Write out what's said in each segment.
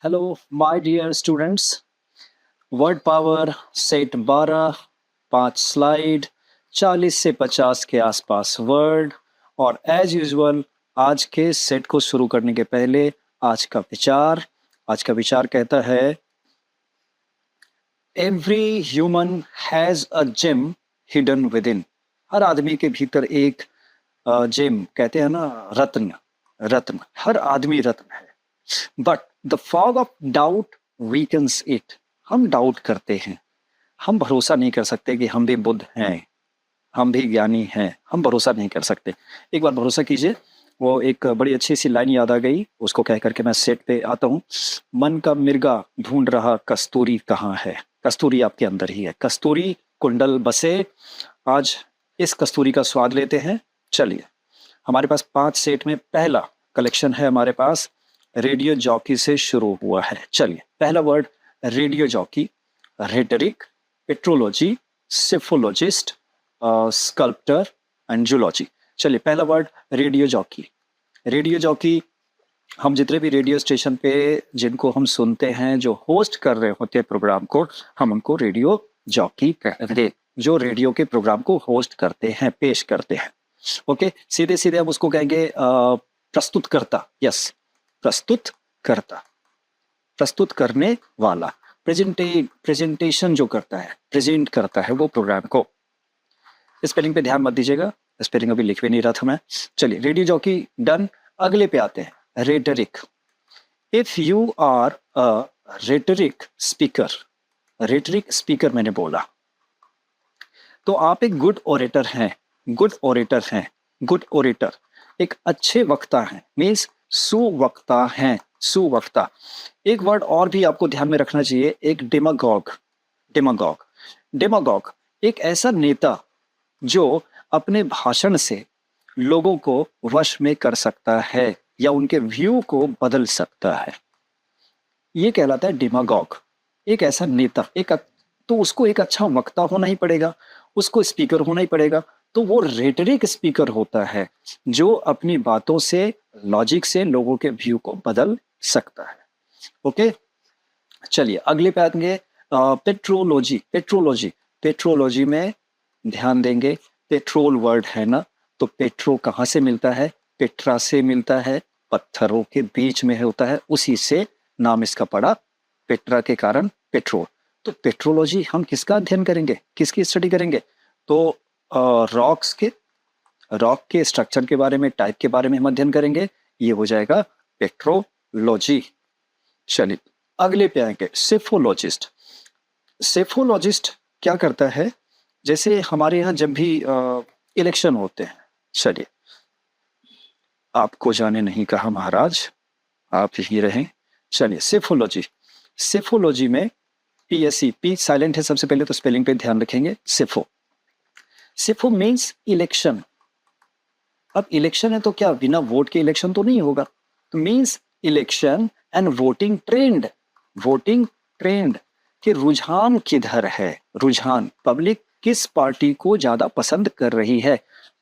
Hello my dear students. Word power set 12, 5 slide, 40 से 50 के आसपास वर्ड। और एज यूजुअल आज के सेट को शुरू करने के पहले आज का विचार कहता है, every human has a gem hidden within. हर आदमी के भीतर एक जेम कहते हैं ना, रत्न। रत्न, हर आदमी रत्न है। But the fog of doubt weakens it. हम डाउट करते हैं, हम भरोसा नहीं कर सकते कि हम भी बुद्ध हैं, हम भी ज्ञानी हैं, हम भरोसा नहीं कर सकते। एक बार भरोसा कीजिए। वो एक बड़ी अच्छी सी लाइन याद आ गई, उसको कह करके मैं सेट पे आता हूँ। मन का मिर्गा ढूंढ रहा कस्तूरी कहाँ है। कस्तूरी आपके अंदर ही है, कस्तूरी कुंडल बसे। आज इस कस्तूरी का स्वाद लेते हैं। चलिए, हमारे पास 5 सेट में पहला कलेक्शन है हमारे पास, रेडियो जॉकी से शुरू हुआ है। चलिए, पहला word radio jockey, rhetoric, petrology, psephologist, sculptor and zoology. चलिए, पहला word radio jockey. Radio jockey, हम जितने भी रेडियो स्टेशन पे जिनको हम सुनते हैं, जो होस्ट कर रहे होते हैं प्रोग्राम को, हम उनको रेडियो जॉकी कहते हैं, जो रेडियो के प्रोग्राम को होस्ट करते हैं, पेश करते हैं। ओके, सीधे सीधे हम उसको कहेंगे प्रस्तुतकर्ता। यस, प्रस्तुतकर्ता, प्रस्तुत करने वाला। प्रेजेंटेशन जो करता है, प्रेजेंट करता है वो प्रोग्राम को। स्पेलिंग पे ध्यान मत दीजिएगा, स्पेलिंग अभी लिख भी नहीं रहा था मैं। चलिए, रेडियो जॉकी डन। अगले पे आते हैं, rhetoric. If you are a rhetoric speaker, rhetoric speaker मैंने बोला, तो आप एक गुड ओरेटर हैं। गुड ओरेटर हैं, गुड ओरेटर, एक अच्छे वक्ता हैं, मीन्स सुवक्ता हैं, सुवक्ता। एक वर्ड और भी आपको ध्यान में रखना चाहिए, एक डेमागॉग। डेमागॉग, डेमागॉग एक ऐसा नेता जो अपने भाषण से लोगों को वश में कर सकता है या उनके व्यू को बदल सकता है, ये कहलाता है डेमागॉग। एक ऐसा नेता, तो उसको एक अच्छा वक्ता होना ही पड़ेगा, उसको स्पीकर होना ही पड़ेगा। तो वो रेटरिक स्पीकर होता है जो अपनी बातों से, लॉजिक से लोगों के व्यू को बदल सकता है। ओके, चलिए अगले पे आएंगे, पेट्रोलॉजी। पेट्रोलॉजी, पेट्रोलॉजी में ध्यान देंगे, पेट्रोल वर्ड है ना, तो पेट्रो कहाँ से मिलता है? पेट्रा से मिलता है, पत्थरों के बीच में होता है, उसी से नाम इसका पड़ा, पेट्रा के कारण पेट्रोल। तो पेट्रोलॉजी हम किसका अध्ययन करेंगे, किसकी स्टडी करेंगे? तो रॉक्स के, रॉक के स्ट्रक्चर के बारे में, टाइप के बारे में हम अध्ययन करेंगे, ये हो जाएगा पेट्रोलॉजी। चलिए अगले पे आएंगे, सेफोलॉजिस्ट। सेफोलॉजिस्ट क्या करता है? जैसे हमारे यहाँ जब भी इलेक्शन होते हैं, चलिए आपको जाने नहीं कहा महाराज, आप यही रहें। चलिए, सेफोलॉजी। सेफोलॉजी में पीएससी, पी साइलेंट है सबसे पहले, तो स्पेलिंग पे ध्यान रखेंगे। सेफो, सेफो मीन्स इलेक्शन। अब इलेक्शन है तो क्या बिना वोट के इलेक्शन तो नहीं होगा, तो means election and voting trend. Voting trend कि रुझान किधर है, रुझान, पब्लिक किस पार्टी को ज्यादा पसंद कर रही है,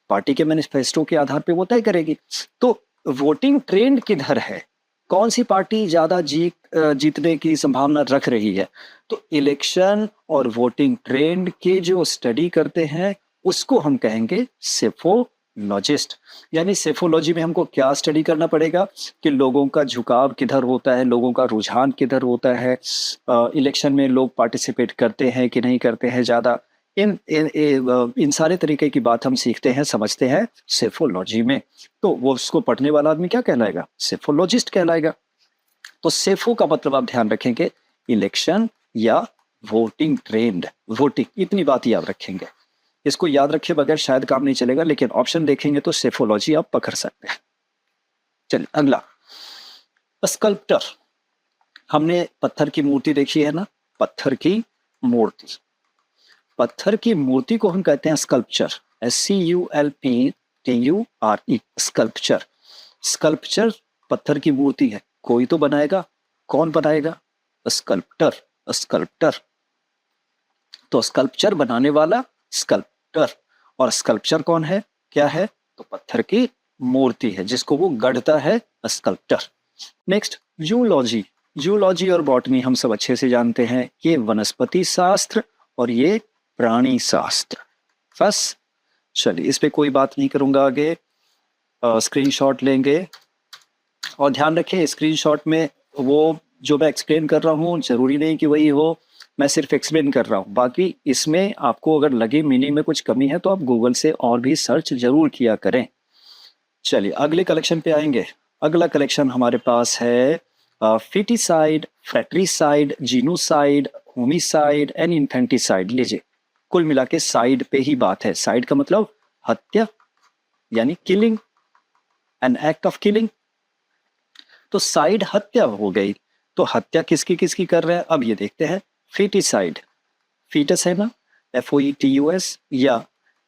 पार्टी के मैनिफेस्टो के आधार पे वो तय करेगी। तो वोटिंग ट्रेंड किधर है, कौन सी पार्टी ज्यादा जीतने की संभावना रख रही है, तो इलेक्शन और वोटिंग ट्रेंड के जो स्टडी करते हैं उसको हम कहेंगे सेफोलॉजिस्ट। यानी सेफोलॉजी में हमको क्या स्टडी करना पड़ेगा कि लोगों का झुकाव किधर होता है, लोगों का रुझान किधर होता है, इलेक्शन में लोग पार्टिसिपेट करते हैं कि नहीं करते हैं ज्यादा। इन सारे तरीके की बात हम सीखते हैं, समझते हैं सेफोलॉजी में। तो वो उसको पढ़ने वाला आदमी क्या कहलाएगा? सेफोलॉजिस्ट कहलाएगा। तो सेफो का मतलब आप ध्यान रखेंगे, इलेक्शन या वोटिंग ट्रेंड। वोटिंग, इतनी बात याद रखेंगे, इसको याद रखे बगैर शायद काम नहीं चलेगा, लेकिन ऑप्शन देखेंगे तो सेफोलॉजी आप पकड़ सकते हैं। चलिए अगला, स्कल्प्टर। हमने पत्थर की मूर्ति देखी है ना, पत्थर की मूर्ति, पत्थर की मूर्ति को हम कहते हैं स्कल्पचर। SCULPTURE, sculpture. स्कल्पचर पत्थर की मूर्ति है, कोई तो बनाएगा, कौन बनाएगा? Sculptor, sculptor. तो स्कल्पचर बनाने वाला स्कल्प्टर, और स्कल्पचर कौन है, क्या है? तो पत्थर की मूर्ति है जिसको वो गढ़ता है, स्कल्प्टर। Next, zoology. जूलॉजी और बॉटनी हम सब अच्छे से जानते हैं, ये वनस्पति शास्त्र और ये प्राणी शास्त्र। बस चलिए इस पे कोई बात नहीं करूंगा आगे। स्क्रीनशॉट लेंगे और ध्यान रखें स्क्रीनशॉट में वो जो मैं एक्सप्लेन कर रहा हूँ जरूरी नहीं कि वही हो, मैं सिर्फ एक्सप्लेन कर रहा हूँ। बाकी इसमें आपको अगर लगे मीनिंग में कुछ कमी है तो आप गूगल से और भी सर्च जरूर किया करें। चलिए अगले कलेक्शन पे आएंगे। अगला कलेक्शन हमारे पास है feticide, fratricide, genocide, homicide and infanticide. लीजिए कुल मिला के साइड पे ही बात है। साइड का मतलब हत्या यानी killing, an act of killing. तो साइड हत्या हो गई, तो हत्या किसकी किसकी कर रहे हैं अब ये देखते हैं। फिटिसाइड, फीटस है ना, FOETUS या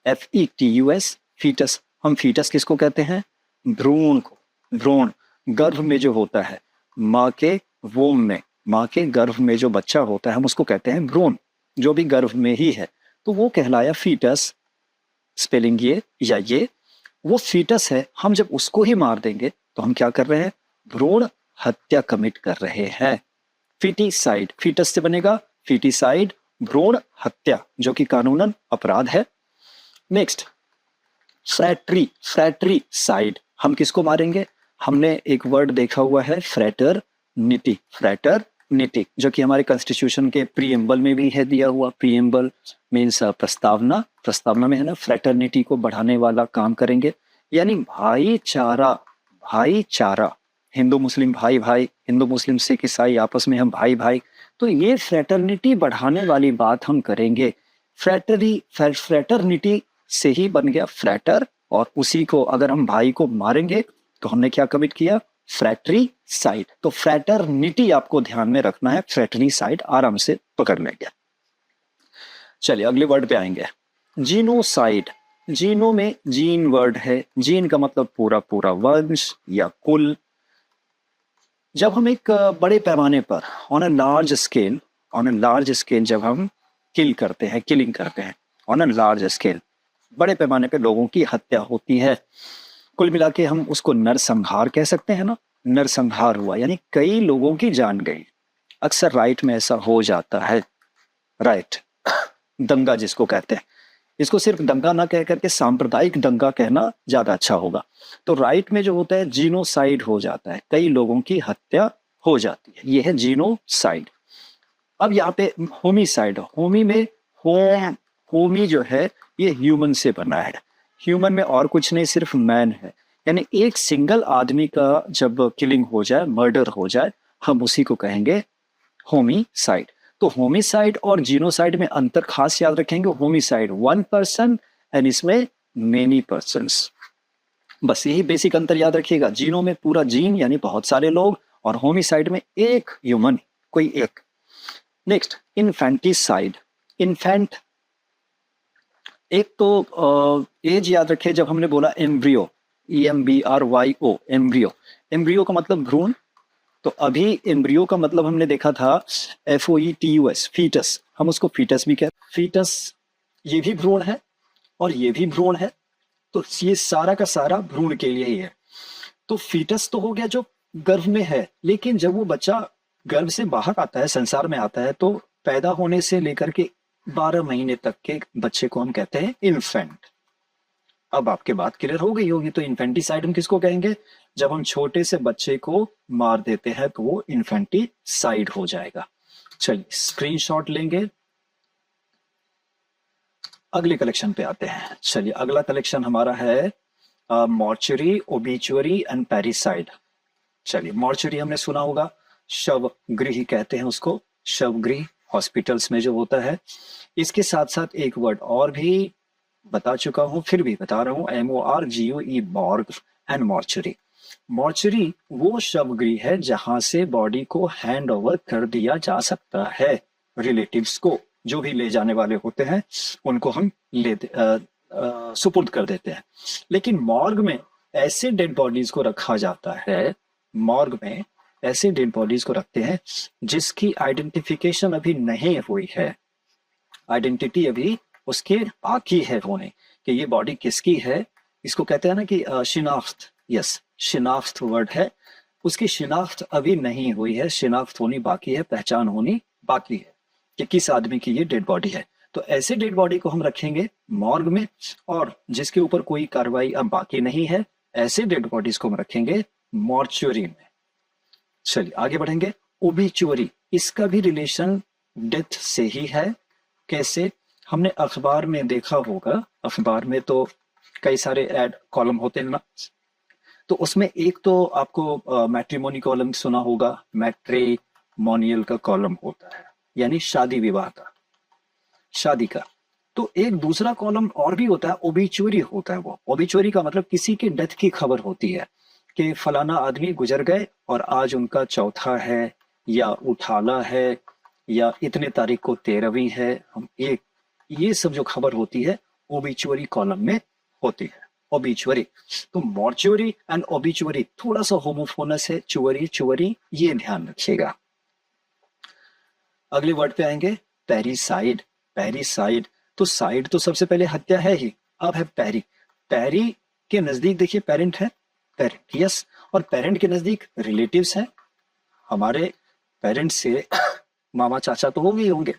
FETUS, फीटस। हम फीटस किसको कहते हैं? भ्रूण को। भ्रूण गर्भ में जो होता है, माँ के वोम में, माँ के गर्भ में जो बच्चा होता है हम उसको कहते हैं भ्रूण, जो भी गर्भ में ही है तो वो कहलाया फीटस। स्पेलिंग ये या ये, वो फीटस है। हम जब उसको ही मार देंगे तो हम क्या कर रहे हैं? भ्रूण हत्या कमिट कर रहे हैं। फिटिसाइड, फीटस से बनेगा फिटिसाइड, भ्रूण हत्या, जो कि कानूनन अपराध है। नेक्स्ट फ्रैट्रिसाइड, हम किसको मारेंगे? हमने एक वर्ड देखा हुआ है फ्रैटरनिटी, फ्रैटरनिटी जो कि हमारे कॉन्स्टिट्यूशन के प्रीएम्बल में भी है दिया हुआ। प्रीएम्बल मीन्स प्रस्तावना, प्रस्तावना में है ना, फ्रैटरनिटी को बढ़ाने वाला काम करेंगे, यानी भाईचारा। भाईचारा, हिंदू मुस्लिम भाई भाई, हिंदू मुस्लिम सिख ईसाई आपस में हम भाई भाई, तो ये फ्रैटरनिटी बढ़ाने वाली बात हम करेंगे। फ्रैटरनिटी से ही बन गया फ्रैटर, और उसी को अगर हम भाई को मारेंगे तो हमने क्या कमिट किया? फ्रैट्रिसाइड। तो फ्रैटरनिटी आपको ध्यान में रखना है, फ्रैटरिसाइड आराम से पकड़ लेंगे। चलिए अगले वर्ड पे आएंगे, जीनोसाइड। जीनो में जीन वर्ड है, जीन का मतलब पूरा पूरा वंश या कुल। जब हम एक बड़े पैमाने पर ऑन अ लार्ज स्केल जब हम किलिंग करते हैं ऑन अ लार्ज स्केल, बड़े पैमाने पे लोगों की हत्या होती है, कुल मिला के हम उसको नरसंहार कह सकते हैं ना। नरसंहार हुआ यानी कई लोगों की जान गई। अक्सर राइट में ऐसा हो जाता है, राइट दंगा जिसको कहते हैं, इसको सिर्फ दंगा ना कह करके सांप्रदायिक दंगा कहना ज्यादा अच्छा होगा। तो राइट में जो होता है जीनोसाइड हो जाता है, कई लोगों की हत्या हो जाती है, ये है जीनोसाइड। अब यहाँ पे होमिसाइड, होमी में होमी जो है ये ह्यूमन से बना है। ह्यूमन में और कुछ नहीं, सिर्फ मैन है, यानी एक सिंगल आदमी का जब किलिंग हो जाए, मर्डर हो जाए, हम उसी को कहेंगे होमिसाइड। तो होमिसाइड और जीनोसाइड में अंतर खास याद रखेंगे। होमिसाइड 1 पर्सन एंड इसमें मेनी पर्सन्स, बस यही बेसिक अंतर याद रखिएगा। जीनो में पूरा जीन यानी बहुत सारे लोग, और होमिसाइड में एक ह्यूमन, कोई एक। नेक्स्ट इन्फेंटिसाइड, इन्फेंट, एक तो एज याद रखे, जब हमने बोला एम्ब्रियो, EMBRYO, एम्ब्रियो, एम्ब्रियो का मतलब भ्रूण, तो अभी एम्ब्रियो का मतलब हमने देखा था FOETUS, फीटस, हम उसको फीटस भी कहते हैं। फीटस ये भी भ्रूण है और ये भी भ्रूण है, तो ये सारा का सारा भ्रूण के लिए ही है। तो फीटस तो हो गया जो गर्भ में है, लेकिन जब वो बच्चा गर्भ से बाहर आता है, संसार में आता है, तो पैदा होने से लेकर के 12 महीने तक के बच्चे को हम कहते हैं इन्फेंट। अब आपके बात क्लियर हो गई होगी। तो इन्फेंटिसाइड हम किसको कहेंगे? जब हम छोटे से बच्चे को मार देते हैं तो वो इन्फेंटिसाइड हो जाएगा। चलिए स्क्रीनशॉट लेंगे, अगले कलेक्शन पे आते हैं। चलिए अगला कलेक्शन हमारा है मॉर्चरी, ओबिचुअरी एंड पैरिसाइड। चलिए मॉर्चरी हमने सुना होगा, शव गृह कहते हैं उसको, शव गृह हॉस्पिटल्स में जो होता है। इसके साथ साथ एक वर्ड और भी बता चुका हूं, फिर भी बता रहा हूं, MORGUE, morgue and mortuary. Mortuary वो शव गृह है जहां से बॉडी को हैंड ओवर कर दिया जा सकता है रिलेटिव्स को, जो भी ले जाने वाले होते हैं उनको हम सुपुर्द कर देते हैं। लेकिन मॉर्ग में ऐसे डेड बॉडीज को रखा जाता है, मॉर्ग में ऐसे डेड बॉडीज को रखते हैं जिसकी आइडेंटिफिकेशन अभी नहीं हुई है, आइडेंटिटी अभी उसके बाकी है होने, कि ये बॉडी किसकी है। इसको कहते हैं ना कि शिनाख्त, यस शिनाख्त वर्ड है, उसकी शिनाख्त अभी नहीं हुई है, शिनाख्त होनी बाकी है, पहचान होनी बाकी है कि किस आदमी की ये डेड बॉडी है। तो ऐसे डेड बॉडी को हम रखेंगे मॉर्ग में, और जिसके ऊपर कोई कार्रवाई अब बाकी नहीं है, ऐसे डेड बॉडीज को हम रखेंगे मॉर्चुरी में। चलिए आगे बढ़ेंगे। ओबिचुअरी, इसका भी रिलेशन डेथ से ही है। कैसे? हमने अखबार में देखा होगा, अखबार में तो कई सारे एड कॉलम होते हैं ना, तो उसमें एक तो आपको मैट्रिमोनी कॉलम सुना होगा, मैट्रिमोनियल का कॉलम होता है, यानी शादी विवाह का, शादी का। तो एक दूसरा कॉलम और भी होता है, ओबिचुअरी होता है। वो ओबिचुअरी का मतलब किसी की डेथ की खबर होती है कि फलाना आदमी गुजर गए और आज उनका चौथा है या उठाला है या इतने तारीख को 13वीं है। हम एक ये सब जो खबर होती है ओबिचुअरी कॉलम में होती है, ओबिचुअरी। तो मॉर्चुअरी एंड ओबिचुअरी थोड़ा सा होमोफोनस है, चुअरी चुअरी, ये ध्यान रखिएगा। अगले वर्ड पे आएंगे, पेरिसाइड। पेरिसाइड, तो साइड तो सबसे पहले हत्या है ही, अब है पैरी। पैरी के नजदीक देखिए पेरेंट है, पेरेंट यस, और पेरेंट के नजदीक रिलेटिव्स हैं। हमारे पेरेंट्स से मामा चाचा तो हो गए होंगे।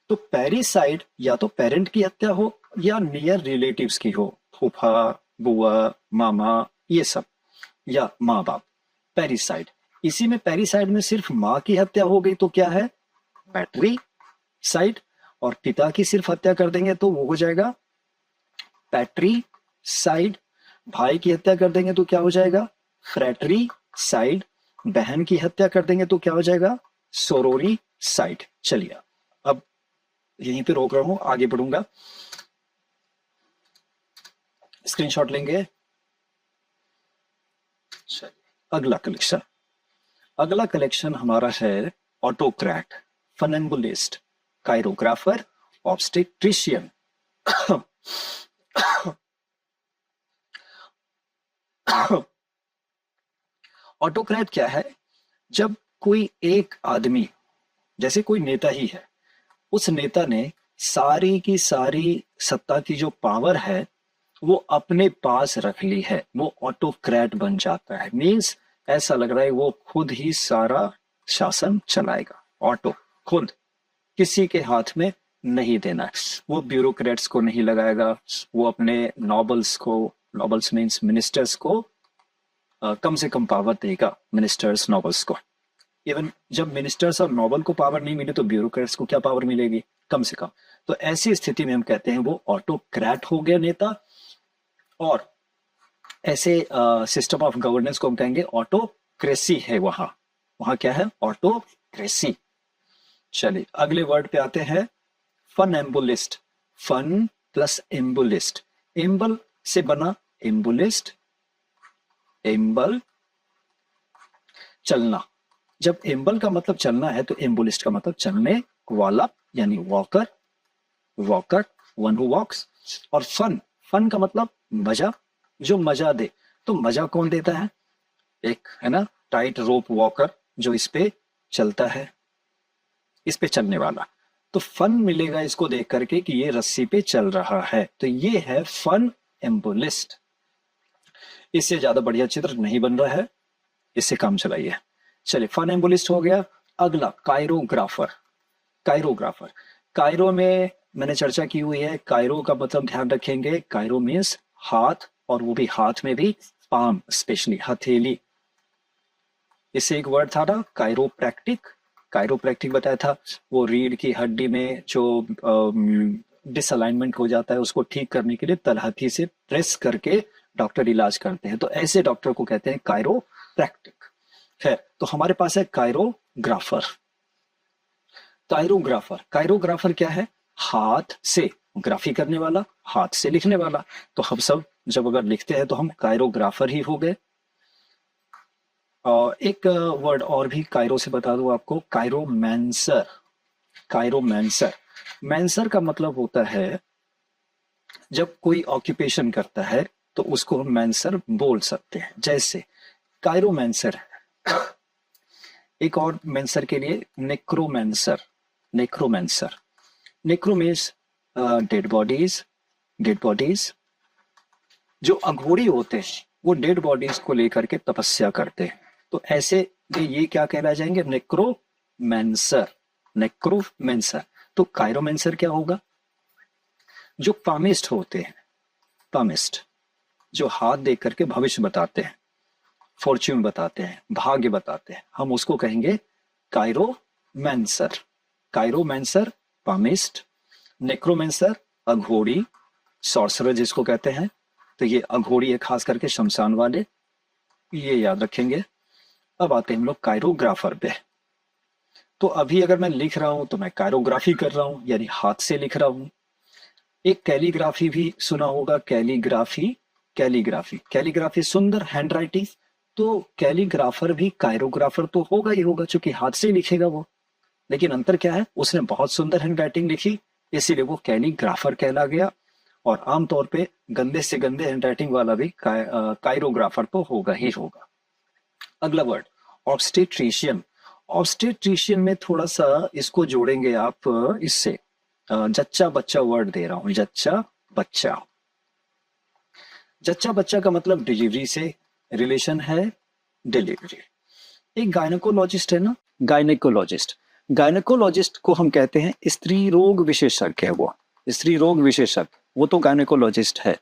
तो पेरिसाइड या तो पेरेंट की हत्या हो या नियर रिलेटिव्स की हो, फूफा, बुआ, मामा, ये सब, या माँ बाप। पेरिसाइड, इसी में पेरिसाइड में सिर्फ माँ की हत्या हो गई तो क्या है? पैट्रीसाइड। और पिता की सिर्फ हत्या कर देंगे तो वो हो जाएगा पैट्रीसाइड। भाई की हत्या कर देंगे तो क्या हो जाएगा? फ्रैट्रीसाइड। बहन की हत्या कर देंगे तो क्या हो जाएगा? सोरोरीसाइड। चलिए अब यहीं पे रोक रहा हूं, आगे बढ़ूंगा। स्क्रीनशॉट लेंगे। चलिए अगला कलेक्शन, अगला कलेक्शन हमारा है ऑटोक्रैट, फनंबुलिस्ट, कायरोग्राफर, ऑब्स्टेट्रिशियन। ऑटोक्रैट क्या है? जब कोई एक आदमी, जैसे कोई नेता ही है, उस नेता ने सारी की सारी सत्ता की जो पावर है वो अपने पास रख ली है, वो ऑटोक्रैट बन जाता है। मीन्स ऐसा लग रहा है वो खुद ही सारा शासन चलाएगा। ऑटो, खुद, किसी के हाथ में नहीं देना। वो ब्यूरोक्रेट्स को नहीं लगाएगा, वो अपने नॉबल्स को, नॉबल्स मीन्स मिनिस्टर्स को कम से कम पावर देगा, मिनिस्टर्स नॉबल्स को। इवन जब मिनिस्टर्स और नोबल को पावर नहीं मिले तो ब्यूरोक्रेट्स को क्या पावर मिलेगी? कम से कम। तो ऐसी स्थिति में हम कहते हैं वो ऑटोक्रैट हो गया नेता। और ऐसे सिस्टम ऑफ गवर्नेंस को हम कहेंगे ऑटोक्रेसी है। वहां वहां क्या है? ऑटोक्रेसी। चलिए अगले वर्ड पे आते हैं, फन एम्बुलिस्ट। फन प्लस एम्बुलिस्ट, एम्बल से बना एम्बुलिस्ट, एम्बल चलना। जब एम्बल का मतलब चलना है तो एम्बुलिस्ट का मतलब चलने वाला, यानी walker, walker, one who walks. और फन, फन का मतलब मजा, जो मजा दे। तो मजा कौन देता है? एक है ना टाइट रोप वॉकर, जो इस पे चलता है, इस पे चलने वाला। तो फन मिलेगा इसको देख करके कि ये रस्सी पे चल रहा है, तो ये है फन एम्बुलिस्ट। इससे ज्यादा बढ़िया चित्र नहीं बन रहा है, इससे काम चलाइए। चलिए फन एम्बुलिस्ट हो गया। अगला कायरोग्राफर। कायरोग्राफर, कायरो में मैंने चर्चा की हुई है। कायरो का मतलब ध्यान रखेंगे, कायरो मीन्स हाथ, और वो भी हाथ में भी पाम, स्पेशली हथेली। इससे एक वर्ड था ना कायरोप्रैक्टिक, कायरोप्रैक्टिक बताया था, वो रीढ़ की हड्डी में जो डिसअलाइनमेंट हो जाता है उसको ठीक करने के लिए तलहथी से प्रेस करके डॉक्टर इलाज करते हैं। तो ऐसे डॉक्टर को कहते हैं कायरोप्रैक्टिक। है तो हमारे पास है कायरोग्राफर। कायरोग्राफर, कायरोग्राफर क्या है? हाथ से ग्राफी करने वाला, हाथ से लिखने वाला। तो हम सब जब अगर लिखते हैं तो हम कायरोग्राफर ही हो गए। एक वर्ड और भी कायरो से बता दूं आपको, कायरोमैंसर। कायरोमैंसर, मैंसर का मतलब होता है जब कोई ऑक्यूपेशन करता है तो उसको हम मैंसर बोल सकते हैं। जैसे कायरोमैंसर है। एक और मैंसर के लिए necromancer. Necromancer, नेक्रो means dead bodies. Dead bodies, जो अघोरी होते हैं वो डेड बॉडीज को लेकर के तपस्या करते हैं। तो ऐसे ये क्या कहला जाएंगे? नेक्रोमेंसर। नेक्रोमेंसर। तो कायरोमेंसर क्या होगा? जो पामिस्ट होते हैं, पामिस्ट, जो हाथ देख करके भविष्य बताते हैं, फॉर्च्यून बताते हैं, भाग्य बताते हैं, हम उसको कहेंगे कायरोमेंसर। कायरोमेंसर पामिस्ट, नेक्रोमेंसर अघोरी, सॉर्सरर जिसको कहते हैं, तो ये अघोरी है खास करके शमशान वाले, ये याद रखेंगे। अब आते हैं हम लोग कायरोग्राफर पे। तो अभी अगर मैं लिख रहा हूं तो मैं कायरोग्राफी कर रहा हूं, यानी हाथ से लिख रहा हूं। एक कैलीग्राफी भी सुना होगा, कैलीग्राफी। कैलीग्राफी, कैलीग्राफी सुंदर हैंड राइटिंग। तो कैलीग्राफर भी कायरोग्राफर तो होगा ही होगा, क्योंकि हाथ से ही लिखेगा वो। लेकिन अंतर क्या है? उसने बहुत सुंदर हैंड राइटिंग लिखी, इसीलिए वो कैलीग्राफर कहला गया। और आमतौर पे गंदे से गंदे हैंड राइटिंग वाला भी कायरोग्राफर तो होगा ही होगा। अगला वर्ड ऑब्स्टेट्रिशियन। ऑब्स्टेट्रिशियन में थोड़ा सा इसको जोड़ेंगे आप इससे, जच्चा बच्चा वर्ड दे रहा हूं, जच्चा बच्चा। जच्चा बच्चा का मतलब डिलीवरी से रिलेशन है, डिलीवरी। एक गायनेकोलॉजिस्ट है ना, गायनेकोलॉजिस्ट। गायनेकोलॉजिस्ट को हम कहते हैं स्त्री रोग विशेषज्ञ है वो, स्त्री रोग विशेषज्ञ, वो तो गायनेकोलॉजिस्ट है।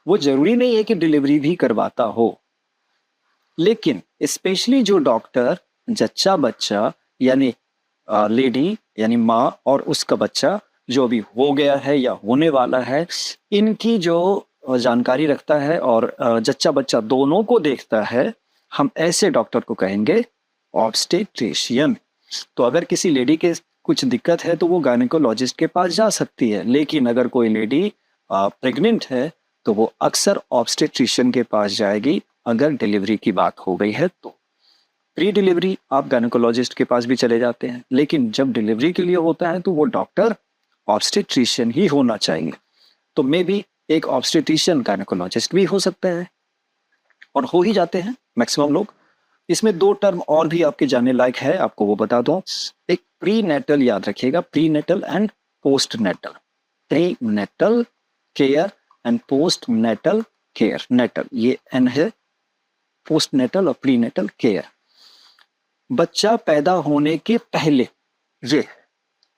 वो जरूरी नहीं है कि डिलीवरी भी करवाता हो, लेकिन स्पेशली जो डॉक्टर जच्चा बच्चा यानी लेडी यानी माँ और उसका बच्चा जो अभी हो गया है या होने वाला है, इनकी जो जानकारी रखता है और जच्चा बच्चा दोनों को देखता है, हम ऐसे डॉक्टर को कहेंगे ऑब्स्टेट्रिशियन। तो अगर किसी लेडी के कुछ दिक्कत है तो वो गायनेकोलॉजिस्ट के पास जा सकती है, लेकिन अगर कोई लेडी प्रेग्नेंट है तो वो अक्सर ऑब्स्टेट्रिशियन के पास जाएगी अगर डिलीवरी की बात हो गई है तो। प्री डिलीवरी आप गायनेकोलॉजिस्ट के पास भी चले जाते हैं, लेकिन जब डिलीवरी के लिए होता है तो वो डॉक्टर ऑब्स्टेट्रिशियन ही होना चाहिए। तो मे बी एक ऑब्स्टेट्रिशियन गायनेकोलॉजिस्ट भी हो सकता है, और हो ही जाते हैं मैक्सिमम लोग। इसमें दो टर्म और भी आपके जानने लायक है, आपको वो बता दूं। एक प्री नेटल, याद रखिएगा, prenatal and postnatal. Prenatal care and postnatal care. Natal ये एन है, पोस्ट नेटल और प्री नेटल केयर। बच्चा पैदा होने के पहले ये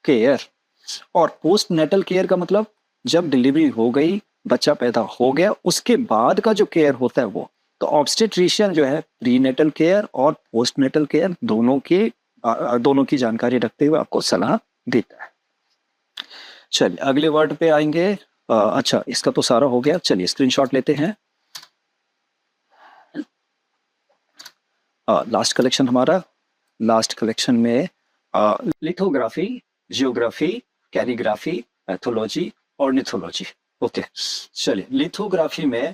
केयर, और पोस्ट नेटल केयर का मतलब जब डिलीवरी हो गई, बच्चा पैदा हो गया, उसके बाद का जो केयर होता है वो। तो ऑब्स्टेट्रिशियन जो है प्री नेटल केयर और पोस्ट नेटल केयर दोनों की जानकारी रखते हुए आपको सलाह देता है। चलिए अगले वर्ड पे आएंगे। अच्छा, इसका तो सारा हो गया, चलिए स्क्रीनशॉट लेते हैं। लास्ट कलेक्शन हमारा, लास्ट कलेक्शन में लिथोग्राफी, जियोग्राफी, कैलीग्राफी, पैथोलॉजी और निथोलॉजी। ओके, चलिए लिथोग्राफी में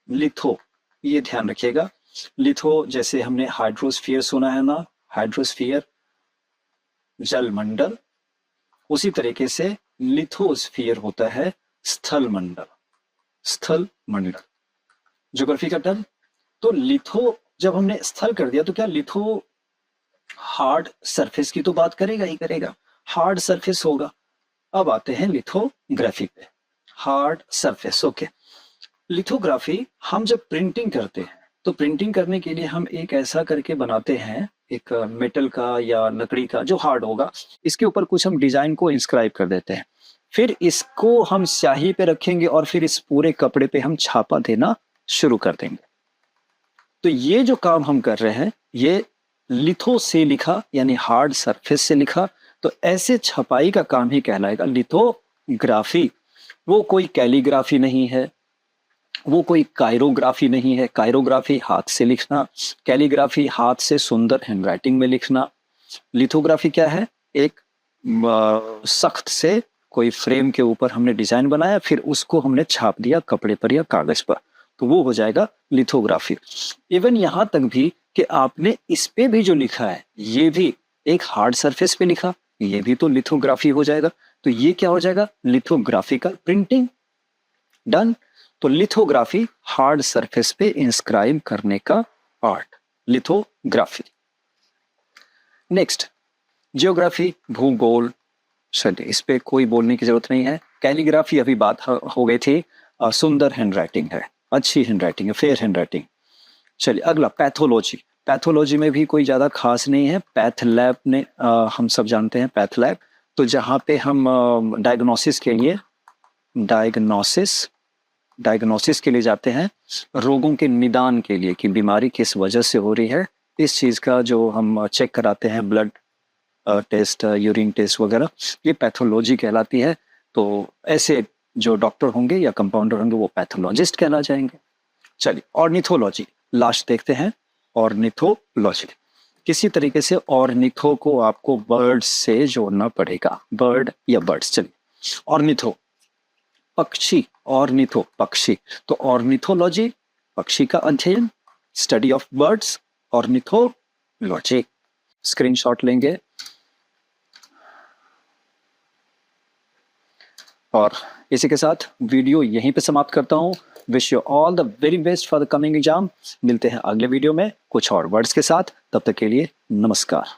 लिथो, ये ध्यान रखिएगा। लिथो जैसे हमने हाइड्रोस्फीयर सुना है ना, हाइड्रोस्फीयर जल मंडल, उसी तरीके से लिथोस्फीयर होता है स्थल मंडल। स्थल मंडल ज्योग्राफी का टर्म। तो लिथो जब हमने स्थल कर दिया तो क्या लिथो हार्ड सरफेस की तो बात करेगा ही करेगा, हार्ड सरफेस होगा। अब आते हैं लिथोग्राफी पे, हार्ड सरफेस। ओके, लिथोग्राफी हम जब प्रिंटिंग करते हैं तो प्रिंटिंग करने के लिए हम एक ऐसा करके बनाते हैं, एक मेटल का या लकड़ी का जो हार्ड होगा, इसके ऊपर कुछ हम डिजाइन को इंस्क्राइब कर देते हैं, फिर इसको हम स्याही पे रखेंगे और फिर इस पूरे कपड़े पे हम छापा देना शुरू कर देंगे। तो ये जो काम हम कर रहे हैं ये लिथो से लिखा, यानी हार्ड सरफेस से लिखा, तो ऐसे छपाई का काम ही कहलाएगा लिथोग्राफी। वो कोई कैलीग्राफी नहीं है, वो कोई कायरोग्राफी नहीं है। कायरोग्राफी हाथ से लिखना, कैलीग्राफी हाथ से सुंदर हैंडराइटिंग में लिखना। लिथोग्राफी क्या है? एक सख्त से कोई फ्रेम के ऊपर हमने डिजाइन बनाया, फिर उसको हमने छाप दिया कपड़े पर या कागज पर, तो वो हो जाएगा लिथोग्राफी। इवन यहां तक भी कि आपने इस पे भी जो लिखा है ये भी एक हार्ड सरफेस पे लिखा, ये भी तो लिथोग्राफी हो जाएगा। तो ये क्या हो जाएगा? लिथोग्राफिकल प्रिंटिंग। डन। तो लिथोग्राफी हार्ड सरफेस पे इंस्क्राइब करने का आर्ट, लिथोग्राफी। नेक्स्ट जियोग्राफी, भूगोल। चलिए इस पे कोई बोलने की जरूरत नहीं है। कैलीग्राफी अभी बात हो गई थी, सुंदर हैंडराइटिंग है, अच्छी हैंडराइटिंग है, फेयर हैंडराइटिंग। चलिए अगला पैथोलॉजी। पैथोलॉजी में भी कोई ज़्यादा खास नहीं है। पैथ लैब ने हम सब जानते हैं पैथ लैब, तो जहाँ पे हम डायग्नोसिस के लिए जाते हैं, रोगों के निदान के लिए कि बीमारी किस वजह से हो रही है, इस चीज़ का जो हम चेक कराते हैं, ब्लड टेस्ट, यूरिन टेस्ट वगैरह, ये पैथोलॉजी कहलाती है। तो ऐसे जो डॉक्टर होंगे या कंपाउंडर होंगे वो पैथोलॉजिस्ट कहला जाएंगे। चलिए ऑर्निथोलॉजी लास्ट देखते हैं। ऑर्निथोलॉजी, किसी तरीके से ऑर्निथो को आपको बर्ड से जोड़ना पड़ेगा, बर्ड या बर्ड्स। चलिए ऑर्निथो पक्षी, ऑर्निथो पक्षी, तो ऑर्निथोलॉजी पक्षी का अध्ययन, study of birds, ornithology. Screenshot लेंगे और इसी के साथ वीडियो यहीं पे समाप्त करता हूं। Wish you all the very best for the coming exam. मिलते हैं अगले वीडियो में कुछ और वर्ड्स के साथ, तब तक के लिए नमस्कार।